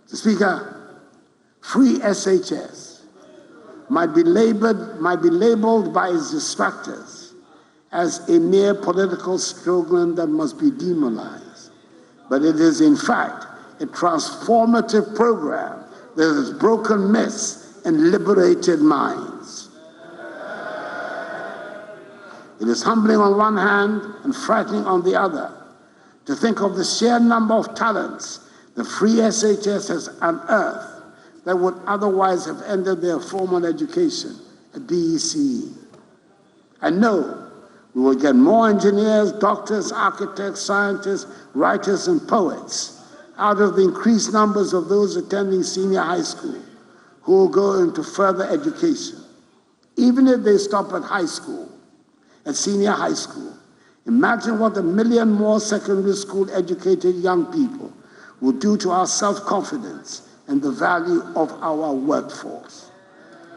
Mr. Speaker, free SHS might be labeled by its distractors as a mere political slogan that must be demonized, but it is in fact a transformative program that has broken myths and liberated minds. It is humbling on one hand and frightening on the other to think of the sheer number of talents the free SHS has unearthed that would otherwise have ended their formal education at BECE. I know we will get more engineers, doctors, architects, scientists, writers, and poets out of the increased numbers of those attending senior high school who will go into further education. Even if they stop at high school, at senior high school, imagine what 1 million more secondary school educated young people will do to our self-confidence and the value of our workforce.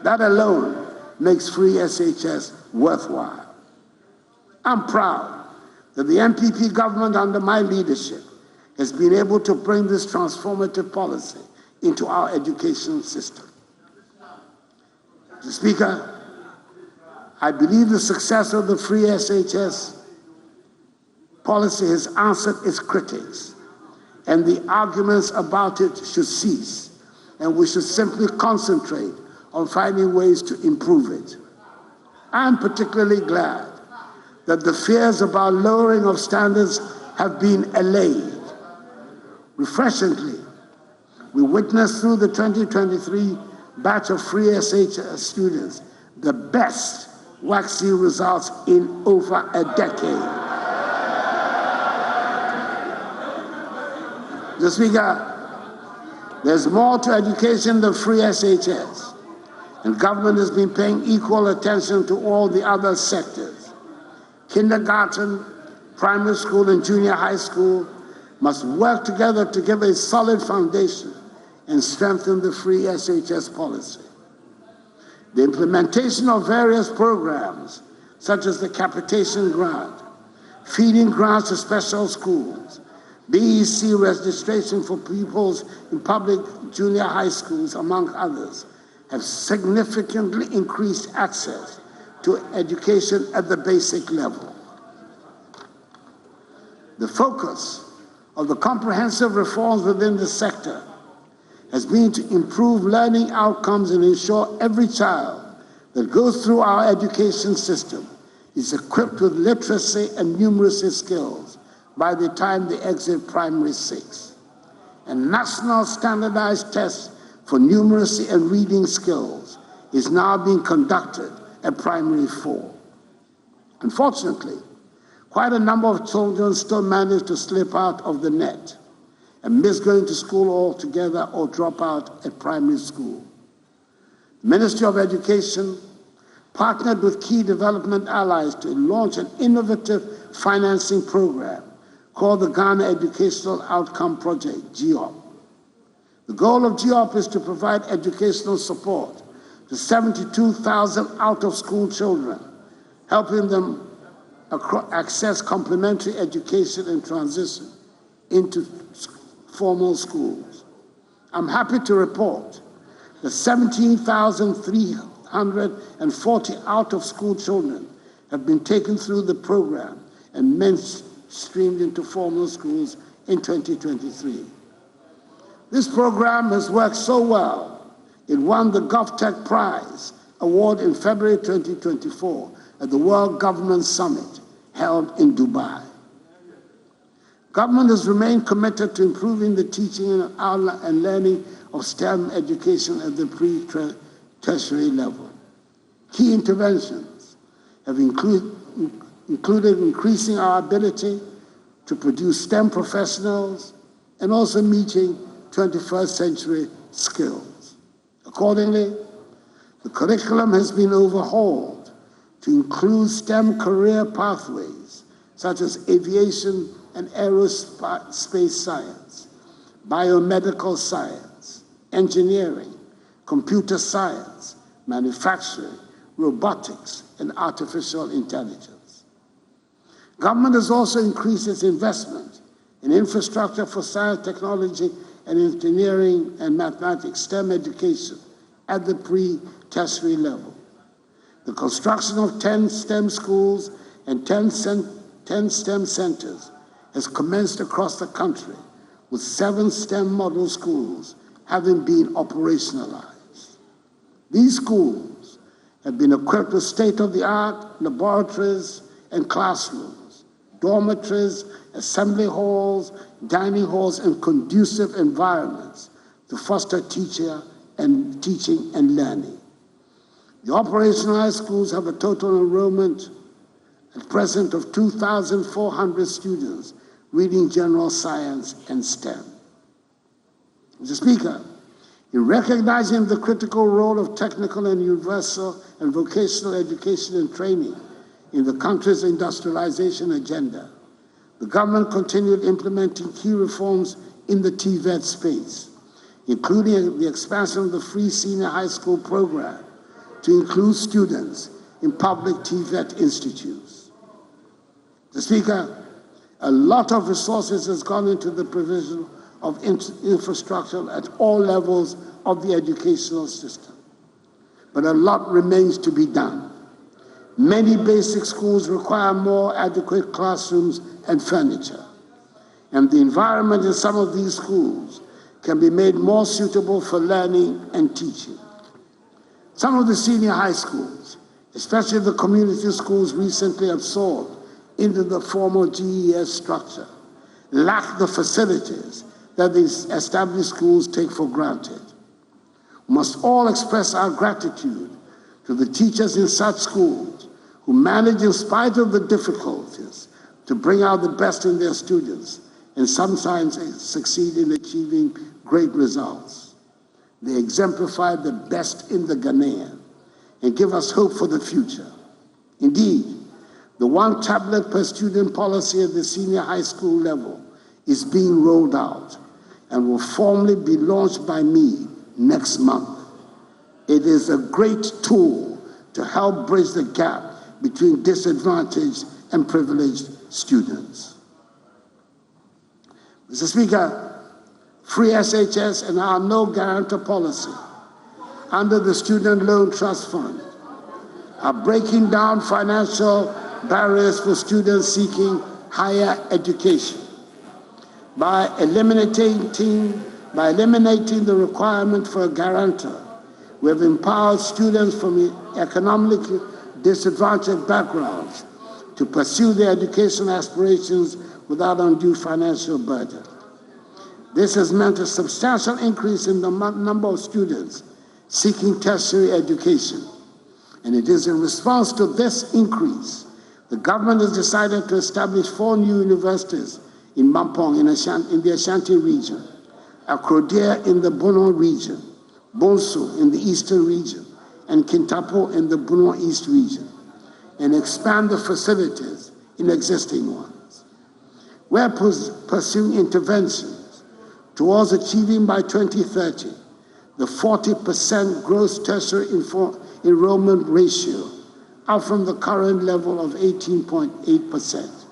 That alone makes free SHS worthwhile. I'm proud that the MPP government under my leadership has been able to bring this transformative policy into our education system. Mr. Speaker, I believe the success of the free SHS policy has answered its critics, and the arguments about it should cease, and we should simply concentrate on finding ways to improve it. I'm particularly glad that the fears about lowering of standards have been allayed. Refreshingly, we witnessed through the 2023 batch of free SHS students the best WACC results in over a decade. Mr. Speaker, there's more to education than free SHS, and government has been paying equal attention to all the other sectors. Kindergarten, primary school, and junior high school must work together to give a solid foundation and strengthen the free SHS policy. The implementation of various programs, such as the capitation grant, feeding grants to special schools, BEC registration for pupils in public junior high schools, among others, have significantly increased access to education at the basic level. The focus of the comprehensive reforms within the sector has been to improve learning outcomes and ensure every child that goes through our education system is equipped with literacy and numeracy skills by the time they exit primary 6. A national standardized test for numeracy and reading skills is now being conducted at primary 4. Unfortunately, quite a number of children still manage to slip out of the net and miss going to school altogether or drop out at primary school. The Ministry of Education partnered with key development allies to launch an innovative financing program called the Ghana Educational Outcome Project, GEOP. The goal of GEOP is to provide educational support to 72,000 out-of-school children, helping them access complementary education and transition into formal schools. I'm happy to report that 17,340 out-of-school children have been taken through the program and mainstreamed into formal schools in 2023. This program has worked so well, it won the GovTech Prize award in February 2024 at the World Government Summit held in Dubai. Government has remained committed to improving the teaching and learning of STEM education at the pre-tertiary level. Key interventions have included increasing our ability to produce STEM professionals and also meeting 21st century skills. Accordingly, the curriculum has been overhauled to include STEM career pathways such as aviation and aerospace science, biomedical science, engineering, computer science, manufacturing, robotics, and artificial intelligence. Government has also increased its investment in infrastructure for science, technology, and engineering and mathematics, STEM education at the pre-tertiary level. The construction of 10 STEM schools and 10 STEM centers has commenced across the country, with 7 STEM model schools having been operationalized. These schools have been equipped with state-of-the-art laboratories and classrooms, dormitories, assembly halls, dining halls, and conducive environments to foster teaching and learning. The operationalized schools have a total enrollment at present of 2,400 students reading general science and STEM. Mr. Speaker, in recognizing the critical role of technical and universal and vocational education and training in the country's industrialization agenda, the government continued implementing key reforms in the TVET space, including the expansion of the free senior high school program to include students in public TVET institutes. Mr. Speaker, a lot of resources has gone into the provision of infrastructure at all levels of the educational system, but a lot remains to be done. Many basic schools require more adequate classrooms and furniture, and the environment in some of these schools can be made more suitable for learning and teaching. Some of the senior high schools, especially the community schools recently absorbed into the former GES structure, lack the facilities that these established schools take for granted. We must all express our gratitude to the teachers in such schools who manage, in spite of the difficulties, to bring out the best in their students and sometimes succeed in achieving great results. They exemplify the best in the Ghanaian and give us hope for the future. Indeed, the one tablet per student policy at the senior high school level is being rolled out and will formally be launched by me next month. It is a great tool to help bridge the gap between disadvantaged and privileged students. Mr. Speaker, free SHS and our no guarantor policy under the Student Loan Trust Fund are breaking down financial barriers for students seeking higher education. By eliminating the requirement for a guarantor, we have empowered students from economically disadvantaged backgrounds to pursue their educational aspirations without undue financial burden. This has meant a substantial increase in the number of students seeking tertiary education. And it is in response to this increase, the government has decided to establish 4 new universities in Mampong in the Ashanti region, Akrodia in the Bono region, Bonsu in the Eastern region, and Kintapo in the Bono East region, and expand the facilities in existing ones. We're pursuing interventions towards achieving by 2030 the 40% gross tertiary enrollment ratio, up from the current level of 18.8%,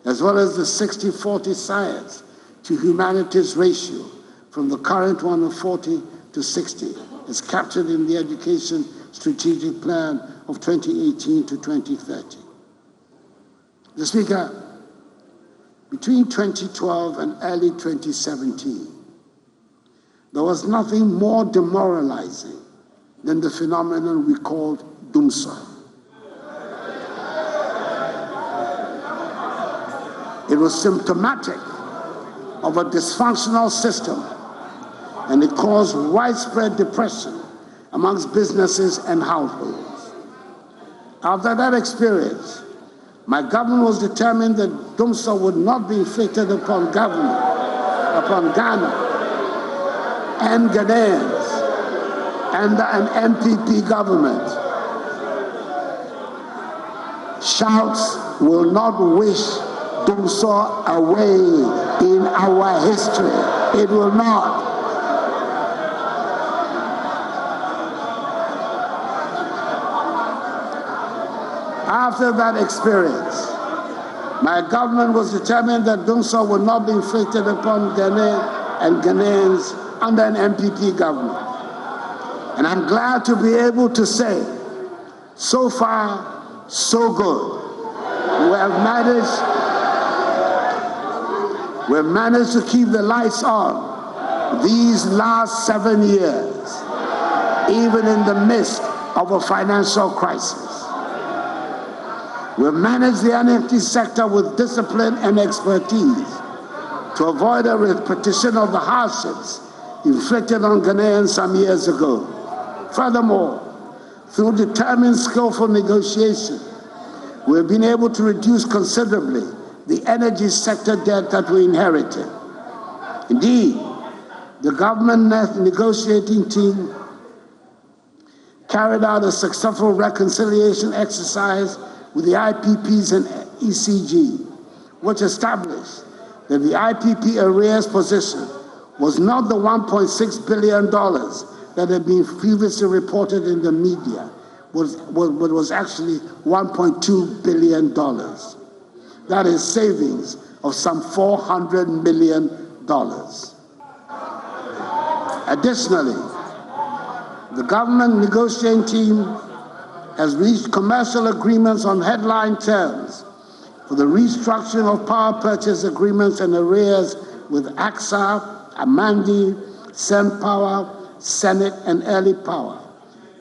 as well as the 60-40 science to humanities ratio from the current one of 40 to 60, as captured in the Education Strategic Plan of 2018 to 2030. Mr. Speaker, between 2012 and early 2017, there was nothing more demoralizing than the phenomenon we called doomsday. It was symptomatic of a dysfunctional system, and it caused widespread depression amongst businesses and households. After that experience, my government was determined that doomsday would not be inflicted upon Ghana and Ghanaians under an MPP government. Shouts will not wish doomsday away in our history. It will not. After that experience, my government was determined that doomsday would not be inflicted upon Ghana and Ghanaians under an MPP government. And I'm glad to be able to say, so far, so good. We've managed to keep the lights on these last 7 years, even in the midst of a financial crisis. We've managed the energy sector with discipline and expertise to avoid a repetition of the hardships inflicted on Ghanaians some years ago. Furthermore, through determined, skillful negotiation, we've been able to reduce considerably the energy sector debt that we inherited. Indeed, the government negotiating team carried out a successful reconciliation exercise with the IPPs and ECG, which established that the IPP arrears position was not the $1.6 billion that had been previously reported in the media, but was actually $1.2 billion. That is savings of some $400 million. Additionally, the government negotiating team has reached commercial agreements on headline terms for the restructuring of power purchase agreements and arrears with AXA, Amandi, SemPower, Senate, and Early Power,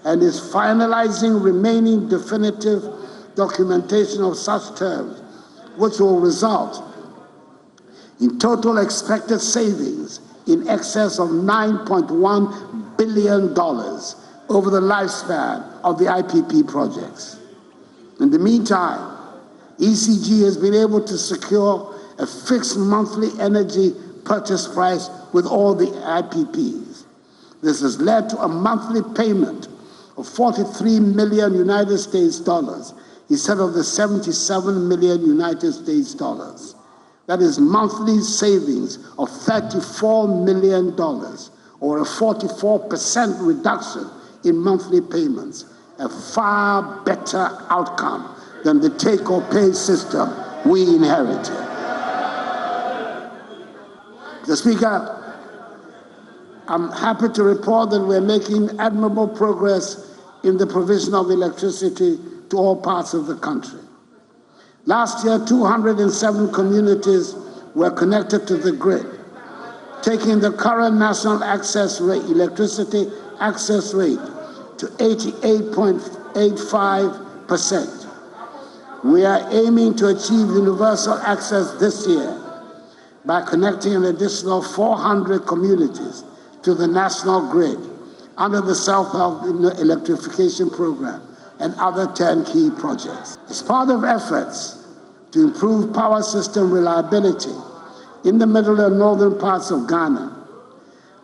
and is finalizing remaining definitive documentation of such terms, which will result in total expected savings in excess of $9.1 billion over the lifespan of the IPP projects. In the meantime, ECG has been able to secure a fixed monthly energy purchase price with all the IPPs. This has led to a monthly payment of 43 million United States dollars instead of the 77 million United States dollars. That is monthly savings of $34 million, or a 44% reduction in monthly payments, a far better outcome than the take-or-pay system we inherited. Mr. Speaker, I'm happy to report that we're making admirable progress in the provision of electricity to all parts of the country. Last year, 207 communities were connected to the grid, taking the current national access rate, electricity access rate, to 88.85%. We are aiming to achieve universal access this year by connecting an additional 400 communities to the national grid under the self-help electrification program and other turnkey projects. As part of efforts to improve power system reliability in the middle and northern parts of Ghana,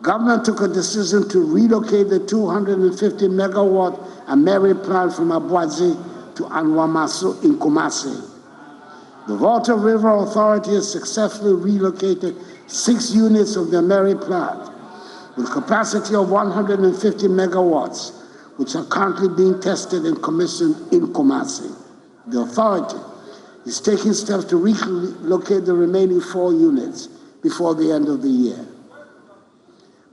government took a decision to relocate the 250 megawatt Ameri plant from Abuazi to Anwamaso in Kumasi. The Volta River Authority has successfully relocated 6 units of the Ameri plant with capacity of 150 megawatts, which are currently being tested and commissioned in Kumasi. The authority is taking steps to relocate the remaining 4 units before the end of the year.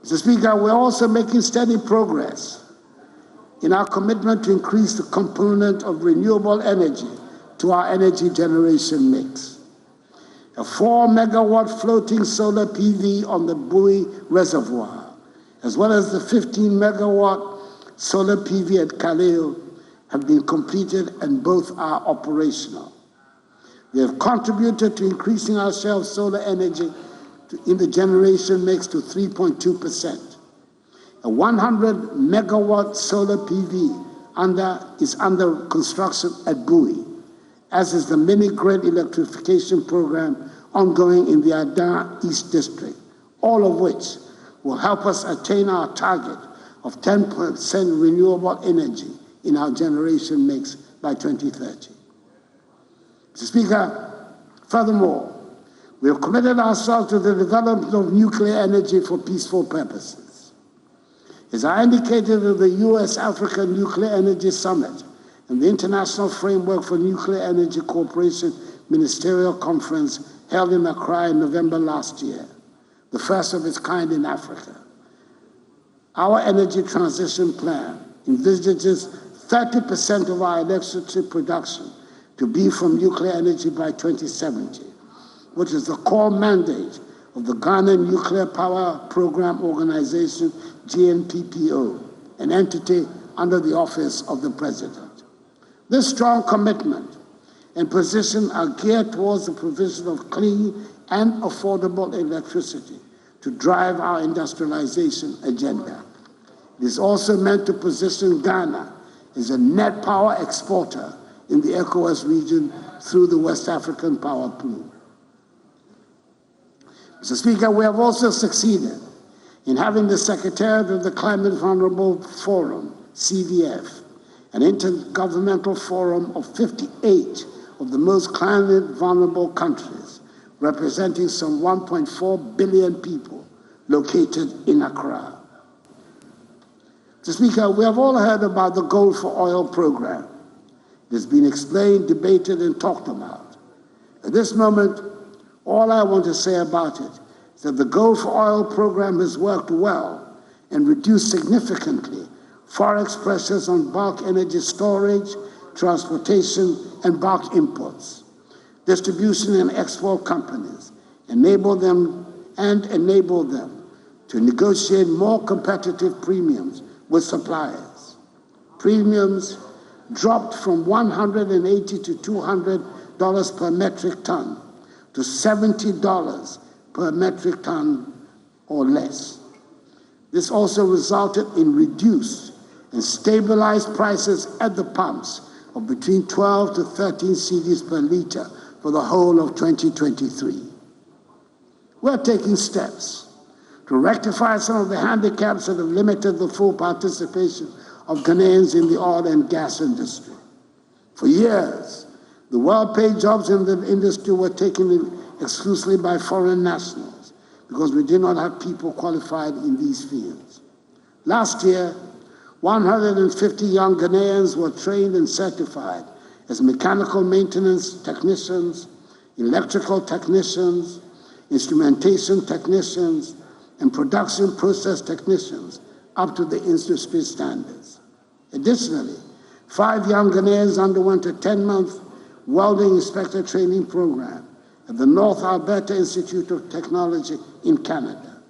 Mr. Speaker, we're also making steady progress in our commitment to increase the component of renewable energy to our energy generation mix. A 4 megawatt floating solar PV on the Bui Reservoir, as well as the 15 megawatt solar PV at Kaleo, have been completed and both are operational. They have contributed to increasing our share of solar energy in the generation mix to 3.2%. A 100 megawatt solar PV is under construction at Bui, as is the mini-grid electrification program ongoing in the Adan East District, all of which will help us attain our target of 10% renewable energy in our generation mix by 2030. Mr. Speaker, furthermore, we have committed ourselves to the development of nuclear energy for peaceful purposes. As I indicated at the U.S.-Africa Nuclear Energy Summit and the International Framework for Nuclear Energy Cooperation Ministerial Conference held in Accra in November last year, the first of its kind in Africa. Our energy transition plan envisages 30% of our electricity production to be from nuclear energy by 2070, which is the core mandate of the Ghana Nuclear Power Program Organization, GNPPO, an entity under the office of the President. This strong commitment and position are geared towards the provision of clean and affordable electricity to drive our industrialization agenda. It is also meant to position Ghana as a net power exporter in the ECOWAS region through the West African Power Pool. Mr. Speaker, we have also succeeded in having the Secretariat of the Climate Vulnerable Forum, CVF, an intergovernmental forum of 58 of the most climate vulnerable countries, representing some 1.4 billion people located in Accra. Mr. Speaker, we have all heard about the Gold for Oil program. It has been explained, debated, and talked about. At this moment, all I want to say about it is that the Gold for Oil program has worked well and reduced significantly forex pressures on bulk energy storage, transportation, and bulk imports. Distribution and export companies enable them to negotiate more competitive premiums with suppliers. Premiums dropped from $180 to $200 per metric ton to $70 per metric ton or less. This also resulted in reduced and stabilized prices at the pumps of between 12 to 13 cedis per liter for the whole of 2023. We're taking steps to rectify some of the handicaps that have limited the full participation of Ghanaians in the oil and gas industry. For years, the well-paid jobs in the industry were taken exclusively by foreign nationals because we did not have people qualified in these fields. Last year, 150 young Ghanaians were trained and certified as mechanical maintenance technicians, electrical technicians, instrumentation technicians, and production process technicians up to the industry standards. Additionally, 5 young Ghanaians underwent a 10-month welding inspector training program at the North Alberta Institute of Technology in Canada.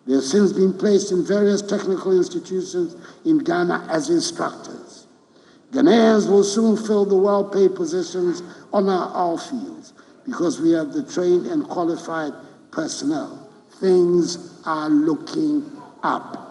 They have since been placed in various technical institutions in Ghana as instructors. Ghanaians will soon fill the well-paid positions on our oil fields because we have the trained and qualified personnel. Things are looking up.